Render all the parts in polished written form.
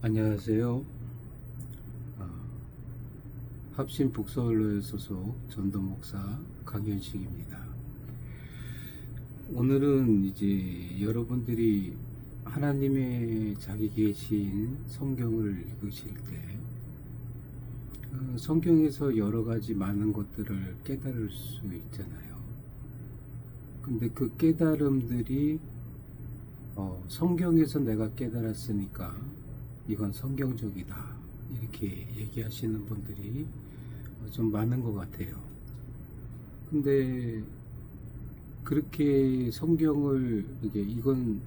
안녕하세요. 어, 합신 북서울로의 소속 전도 목사 강현식입니다. 오늘은 이제 여러분들이 하나님의 자기 계신 성경을 읽으실 때 성경에서 여러 가지 많은 것들을 깨달을 수 있잖아요. 근데 그 깨달음들이 성경에서 내가 깨달았으니까 이건 성경적이다 이렇게 얘기하시는 분들이 좀 많은 것 같아요. 근데 그렇게 성경을 이건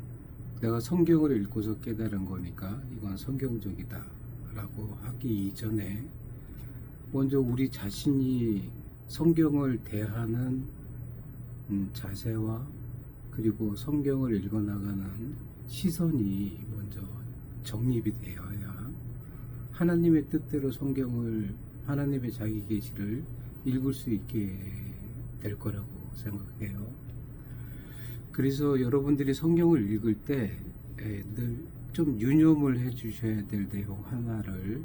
내가 성경을 읽고서 깨달은 거니까 이건 성경적이다 라고 하기 이전에 먼저 우리 자신이 성경을 대하는 자세와 그리고 성경을 읽어나가는 시선이 먼저 정립이 되어야 하나님의 뜻대로 성경을, 하나님의 자기 계시를 읽을 수 있게 될 거라고 생각해요. 그래서 여러분들이 성경을 읽을 때 늘 좀 유념을 해 주셔야 될 내용 하나를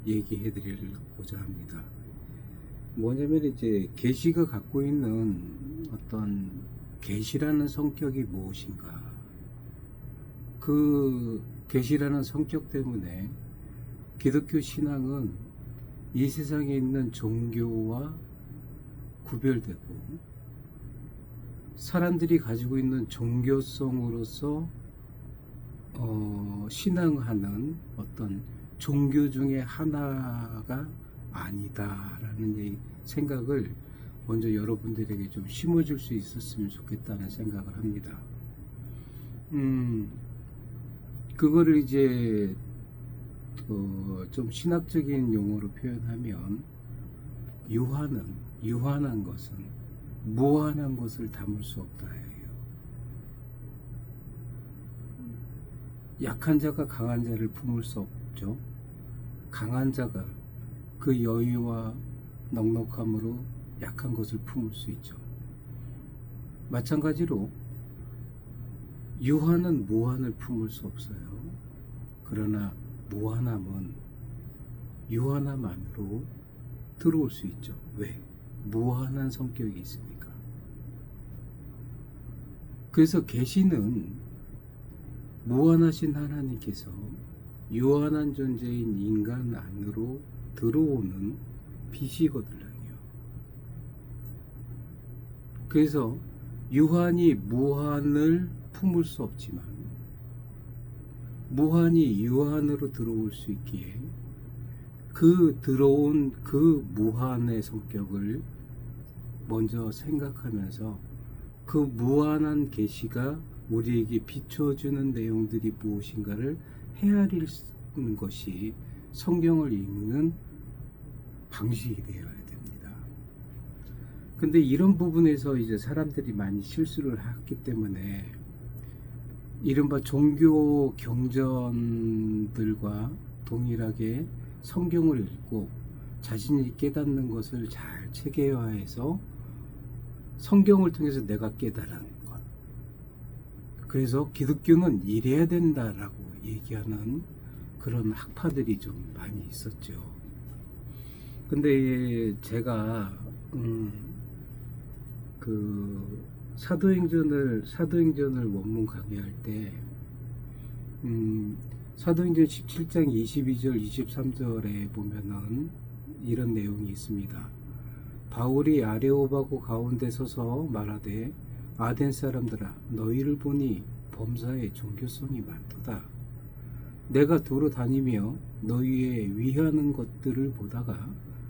얘기해 드리고자 합니다. 뭐냐면 이제 계시가 갖고 있는 어떤 계시라는 성격이 무엇인가, 그 계시라는 성격 때문에 기독교 신앙은 이 세상에 있는 종교와 구별되고 사람들이 가지고 있는 종교성으로서 신앙하는 어떤 종교 중에 하나가 아니다라는 생각을 먼저 여러분들에게 좀 심어줄 수 있었으면 좋겠다는 생각을 합니다. 그거를 이제 좀 신학적인 용어로 표현하면 유한한 것은 무한한 것을 담을 수 없다 해요. 약한 자가 강한 자를 품을 수 없죠. 강한 자가 그 여유와 넉넉함으로 약한 것을 품을 수 있죠. 마찬가지로 유한은 무한을 품을 수 없어요. 그러나 무한함은 유한함 안으로 들어올 수 있죠. 왜? 무한한 성격이 있으니까. 그래서 계시는 무한하신 하나님께서 유한한 존재인 인간 안으로 들어오는 빛이거든요. 그래서 유한이 무한을 품을 수 없지만 무한이 유한으로 들어올 수 있기에 그 들어온 그 무한의 성격을 먼저 생각하면서 그 무한한 계시가 우리에게 비춰주는 내용들이 무엇인가를 헤아리는 것이 성경을 읽는 방식이 되어야 됩니다. 근데 이런 부분에서 이제 사람들이 많이 실수를 했기 때문에 이른바 종교 경전들과 동일하게 성경을 읽고 자신이 깨닫는 것을 잘 체계화해서 성경을 통해서 내가 깨달은 것, 그래서 기독교는 이래야 된다라고 얘기하는 그런 학파들이 좀 많이 있었죠. 근데 제가 그 사도행전을 원문 강의할 때 사도행전 17장 22절 23절에 보면은 이런 내용이 있습니다. 바울이 아레오바고 가운데 서서 말하되 아덴 사람들아 너희를 보니 범사에 종교성이 많도다. 내가 도로 다니며 너희의 위하는 것들을 보다가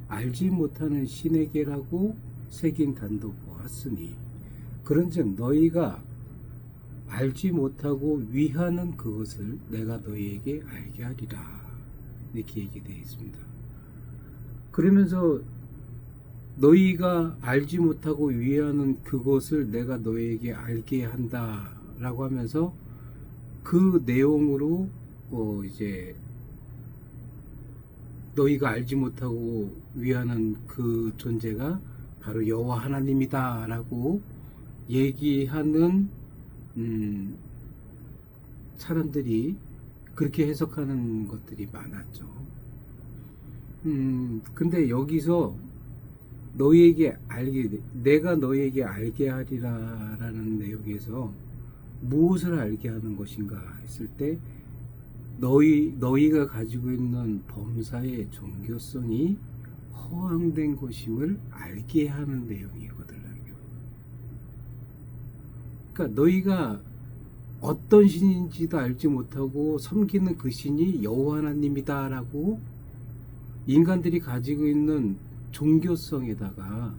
알지 못하는 신에게라고 새긴 단도 보았으니 그런즉 너희가 알지 못하고 위하는 그것을 내가 너희에게 알게 하리라 이렇게 얘기되어 있습니다. 그러면서 너희가 알지 못하고 위하는 그것을 내가 너희에게 알게 한다 라고 하면서 그 내용으로 이제 너희가 알지 못하고 위하는 그 존재가 바로 여호와 하나님이다 라고 얘기하는 사람들이 그렇게 해석하는 것들이 많았죠. 근데 여기서 내가 너희에게 알게 하리라 라는 내용에서 무엇을 알게 하는 것인가 했을 때 너희가 가지고 있는 범사의 종교성이 허황된 것임을 알게 하는 내용이거든요. 그러니까 너희가 어떤 신인지도 알지 못하고 섬기는 그 신이 여호와 하나님이다 라고 인간들이 가지고 있는 종교성에다가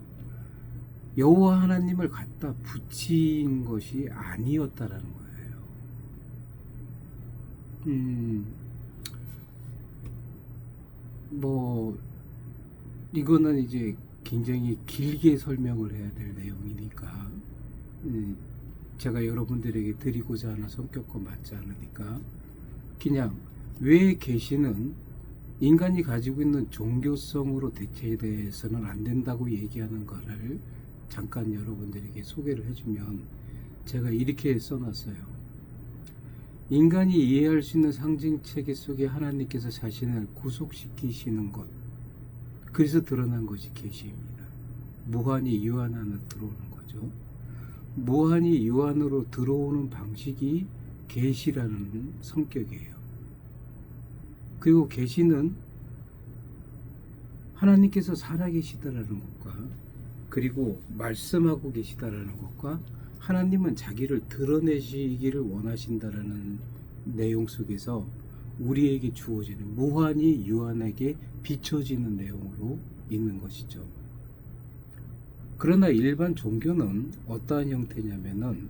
여호와 하나님을 갖다 붙인 것이 아니었다라는 거예요. 뭐 이거는 이제 굉장히 길게 설명을 해야 될 내용이니까 제가 여러분들에게 드리고자 하는 성격과 맞지 않으니까 그냥 왜 계시는 인간이 가지고 있는 종교성으로 대체돼서는 안 된다고 얘기하는 거를 잠깐 여러분들에게 소개를 해주면 제가 이렇게 써놨어요. 인간이 이해할 수 있는 상징체계 속에 하나님께서 자신을 구속시키시는 것, 그래서 드러난 것이 계시입니다. 무한히 유한 안으로 들어오는 거죠. 무한히 유한으로 들어오는 방식이 계시라는 성격이에요. 그리고 계시는 하나님께서 살아계시다라는 것과 그리고 말씀하고 계시다라는 것과 하나님은 자기를 드러내시기를 원하신다라는 내용 속에서 우리에게 주어지는 무한히 유한하게 비춰지는 내용으로 있는 것이죠. 그러나 일반 종교는 어떠한 형태냐면은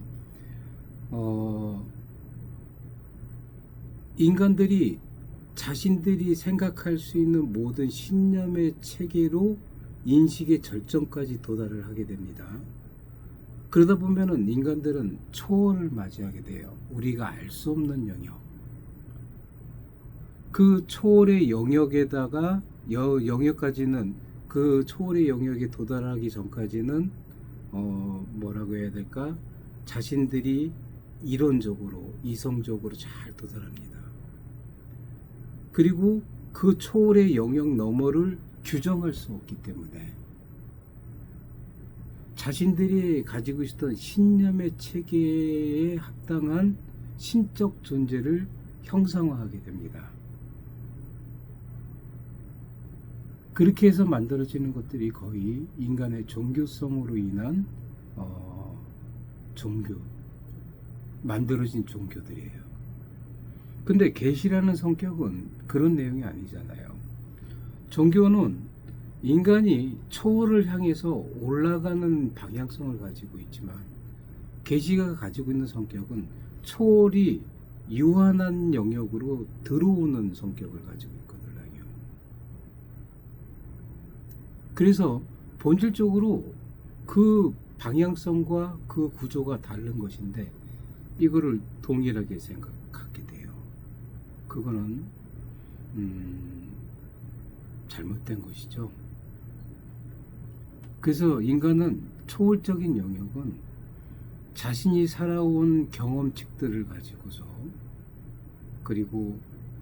인간들이 자신들이 생각할 수 있는 모든 신념의 체계로 인식의 절정까지 도달을 하게 됩니다. 그러다 보면은 인간들은 초월을 맞이하게 돼요. 우리가 알 수 없는 영역. 그 초월의 영역에다가 영역까지는 그 초월의 영역에 도달하기 전까지는 뭐라고 해야 될까? 자신들이 이론적으로 이성적으로 잘 도달합니다. 그리고 그 초월의 영역 너머를 규정할 수 없기 때문에 자신들이 가지고 있었던 신념의 체계에 합당한 신적 존재를 형상화하게 됩니다. 그렇게 해서 만들어지는 것들이 거의 인간의 종교성으로 인한 만들어진 종교들이에요. 근데 계시라는 성격은 그런 내용이 아니잖아요. 종교는 인간이 초월을 향해서 올라가는 방향성을 가지고 있지만 계시가 가지고 있는 성격은 초월이 유한한 영역으로 들어오는 성격을 가지고 있거든요. 그래서 본질적으로 그 방향성과 그 구조가 다른 것인데 이거를 동일하게 생각하게 돼요. 그거는 잘못된 것이죠. 그래서 인간은 초월적인 영역은 자신이 살아온 경험칙들을 가지고서 그리고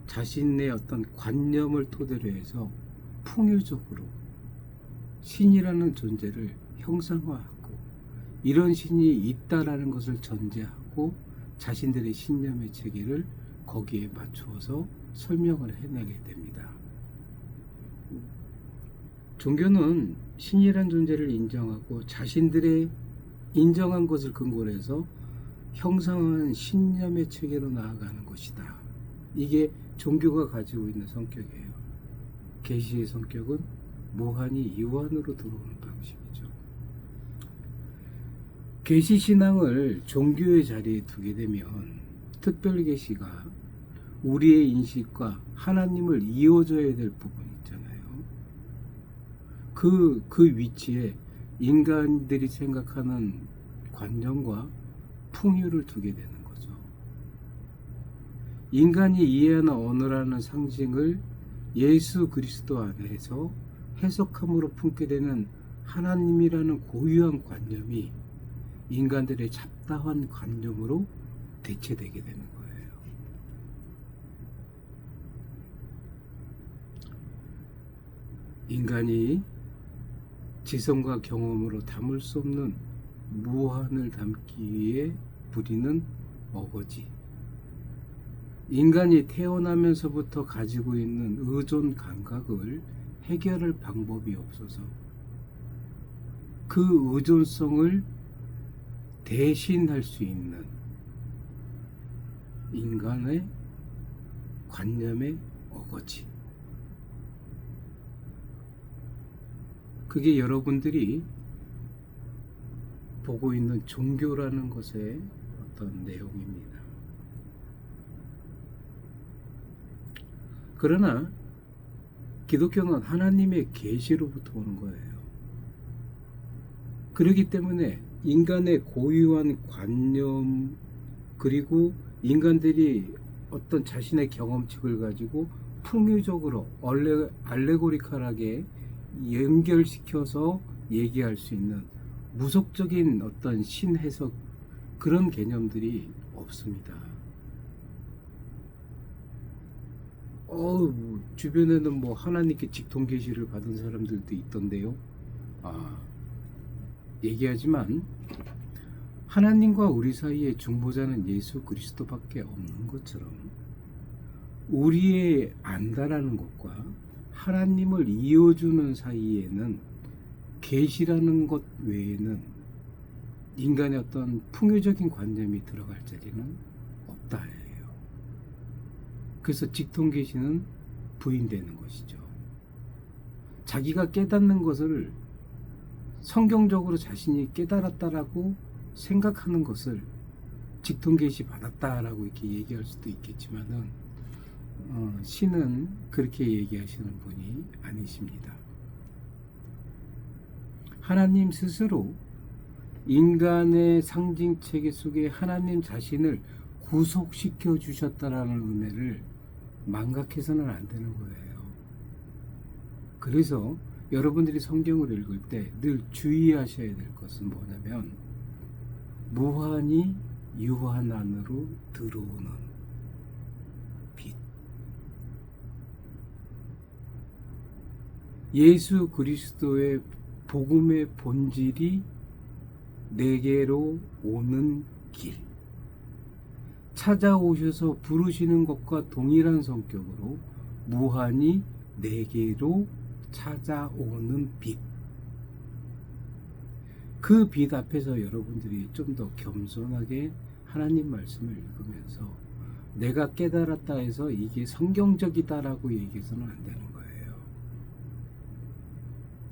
자신의 어떤 관념을 토대로 해서 풍유적으로 신이라는 존재를 형상화하고 이런 신이 있다라는 것을 전제하고 자신들의 신념의 체계를 거기에 맞추어서 설명을 해내게 됩니다. 종교는 신이란 존재를 인정하고 자신들의 인정한 것을 근거로 해서 형상화한 신념의 체계로 나아가는 것이다. 이게 종교가 가지고 있는 성격이에요. 계시의 성격은 무한히 유한으로 들어오는 방식이죠. 계시 신앙을 종교의 자리에 두게 되면 특별 계시가 우리의 인식과 하나님을 이어줘야 될 부분이 있잖아요. 그 위치에 인간들이 생각하는 관념과 풍유를 두게 되는 거죠. 인간이 이해하는 언어라는 상징을 예수 그리스도 안에서 해석함으로 품게 되는 하나님이라는 고유한 관념이 인간들의 잡다한 관념으로 대체되게 되는 거예요. 인간이 지성과 경험으로 담을 수 없는 무한을 담기 위해 부리는 어거지. 인간이 태어나면서부터 가지고 있는 의존 감각을 해결할 방법이 없어서 그 의존성을 대신할 수 있는 인간의 관념의 어거지. 그게 여러분들이 보고 있는 종교라는 것의 어떤 내용입니다. 그러나 기독교는 하나님의 계시로부터 오는 거예요. 그렇기 때문에 인간의 고유한 관념, 그리고 인간들이 어떤 자신의 경험칙을 가지고 풍유적으로 알레고리컬하게 연결시켜서 얘기할 수 있는 무속적인 어떤 신해석, 그런 개념들이 없습니다. 주변에는 뭐 하나님께 직통 계시를 받은 사람들도 있던데요. 얘기하지만 하나님과 우리 사이의 중보자는 예수 그리스도밖에 없는 것처럼 우리의 안다라는 것과 하나님을 이어주는 사이에는 계시라는 것 외에는 인간의 어떤 풍요적인 관념이 들어갈 자리는 없다 해요. 그래서 직통 계시는 부인되는 것이죠. 자기가 깨닫는 것을 성경적으로 자신이 깨달았다라고 생각하는 것을 직통 계시 받았다라고 이렇게 얘기할 수도 있겠지만은 신은 그렇게 얘기하시는 분이 아니십니다. 하나님 스스로 인간의 상징 체계 속에 하나님 자신을 구속시켜 주셨다라는 은혜를 망각해서는 안 되는 거예요. 그래서 여러분들이 성경을 읽을 때 늘 주의하셔야 될 것은 뭐냐면 무한히 유한 안으로 들어오는 빛. 예수 그리스도의 복음의 본질이 내게로 오는 길. 찾아오셔서 부르시는 것과 동일한 성격으로 무한히 내게로 찾아오는 빛. 그 빛 앞에서 여러분들이 좀 더 겸손하게 하나님 말씀을 읽으면서 내가 깨달았다 해서 이게 성경적이다라고 얘기해서는 안 되는 거예요.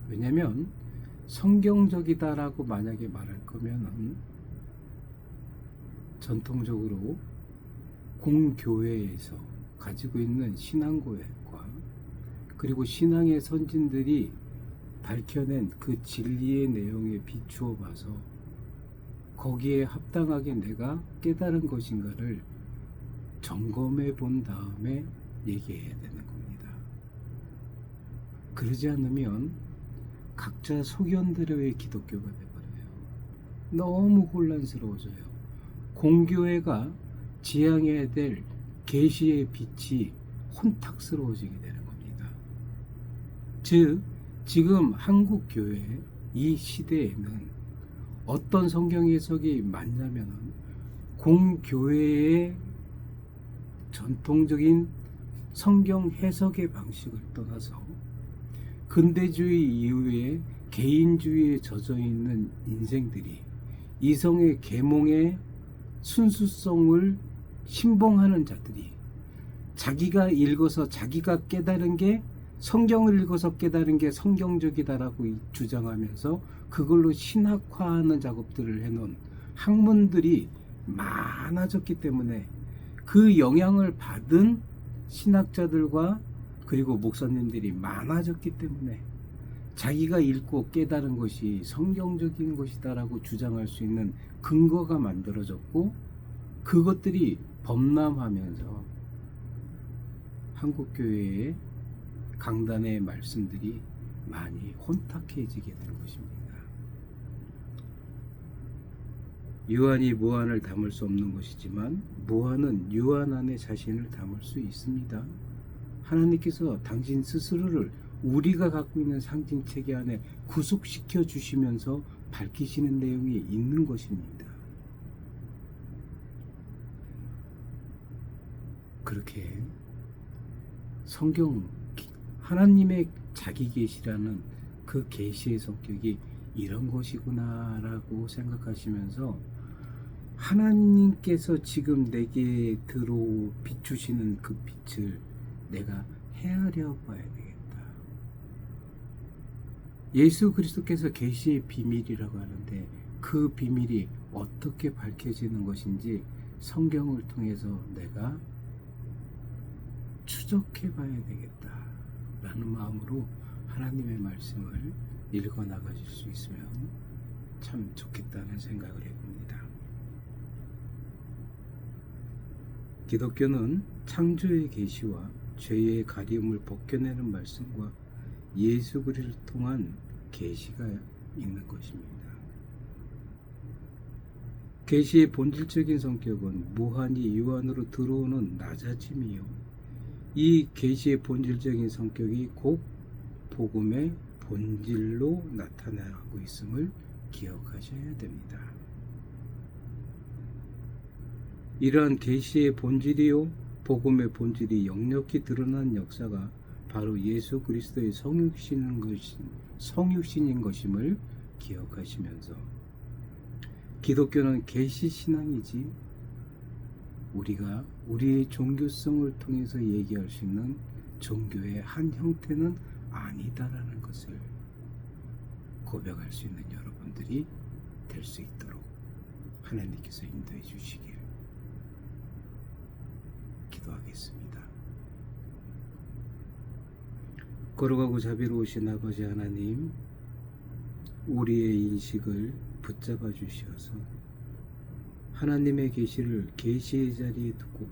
왜냐하면 성경적이다라고 만약에 말할 거면은 전통적으로 공교회에서 가지고 있는 신앙고백과 그리고 신앙의 선진들이 밝혀낸 그 진리의 내용에 비추어 봐서 거기에 합당하게 내가 깨달은 것인가를 점검해 본 다음에 얘기해야 되는 겁니다. 그러지 않으면 각자 소견대로의 기독교가 되어버려요. 너무 혼란스러워져요. 공교회가 지향해야 될 계시의 빛이 혼탁스러워지게 되는 겁니다. 즉 지금 한국교회 이 시대에는 어떤 성경 해석이 맞냐면은 공교회의 전통적인 성경 해석의 방식을 떠나서 근대주의 이후에 개인주의에 젖어 있는 인생들이 이성의 계몽의 순수성을 신봉하는 자들이 자기가 읽어서 자기가 깨달은 게 성경을 읽어서 깨달은 게 성경적이다라고 주장하면서 그걸로 신학화하는 작업들을 해놓은 학문들이 많아졌기 때문에 그 영향을 받은 신학자들과 그리고 목사님들이 많아졌기 때문에 자기가 읽고 깨달은 것이 성경적인 것이다라고 주장할 수 있는 근거가 만들어졌고 그것들이 범람하면서 한국교회의 강단의 말씀들이 많이 혼탁해지게 된 것입니다. 유한이 무한을 담을 수 없는 것이지만 무한은 유한 안에 자신을 담을 수 있습니다. 하나님께서 당신 스스로를 우리가 갖고 있는 상징 체계 안에 구속시켜 주시면서 밝히시는 내용이 있는 것입니다. 그렇게 성경 하나님의 자기 계시라는 그 계시의 성격이 이런 것이구나 라고 생각하시면서 하나님께서 지금 내게 비추시는 그 빛을 내가 헤아려 봐야 되겠다. 예수 그리스도께서 계시의 비밀이라고 하는데 그 비밀이 어떻게 밝혀지는 것인지 성경을 통해서 내가 추적해 봐야 되겠다 라는 마음으로 하나님의 말씀을 읽어 나가실 수 있으면 참 좋겠다는 생각을 해봅니다. 기독교는 창조의 계시와 죄의 가리움을 벗겨내는 말씀과 예수 그리스도를 통한 계시가 있는 것입니다. 계시의 본질적인 성격은 무한히 유 안으로 들어오는 낮아짐이요, 이 계시의 본질적인 성격이 곧 복음의 본질로 나타나고 있음을 기억하셔야 됩니다. 이러한 계시의 본질이요 복음의 본질이 역력히 드러난 역사가 바로 예수 그리스도의 성육신인 것임을 기억하시면서 기독교는 계시 신앙이지 우리가 우리의 종교성을 통해서 얘기할 수 있는 종교의 한 형태는 아니다라는 것을 고백할 수 있는 여러분들이 될 수 있도록 하나님께서 인도해 주시길 기도하겠습니다. 거룩하고 자비로우신 아버지 하나님, 우리의 인식을 붙잡아 주시어서 하나님의 계시를 계시의 자리에 두고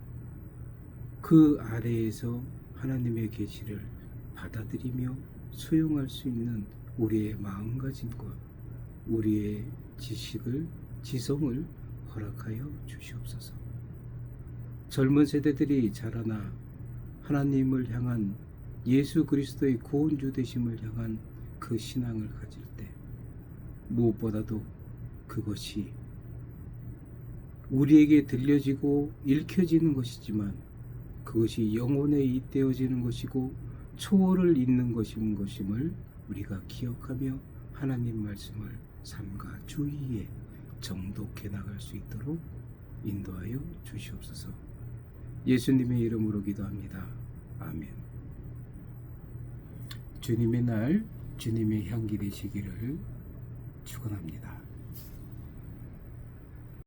그 아래에서 하나님의 계시를 받아들이며 수용할 수 있는 우리의 마음가짐과 우리의 지성을 허락하여 주시옵소서. 젊은 세대들이 자라나 하나님을 향한 예수 그리스도의 구원주 되심을 향한 그 신앙을 가질 때 무엇보다도 그것이 우리에게 들려지고 읽혀지는 것이지만 그것이 영혼에 잇대어지는 것이고 초월을 잇는 것임을 우리가 기억하며 하나님 말씀을 삶과 주의에 정독해 나갈 수 있도록 인도하여 주시옵소서. 예수님의 이름으로 기도합니다. 아멘. 주님의 날, 주님의 향기 되시기를 축원합니다.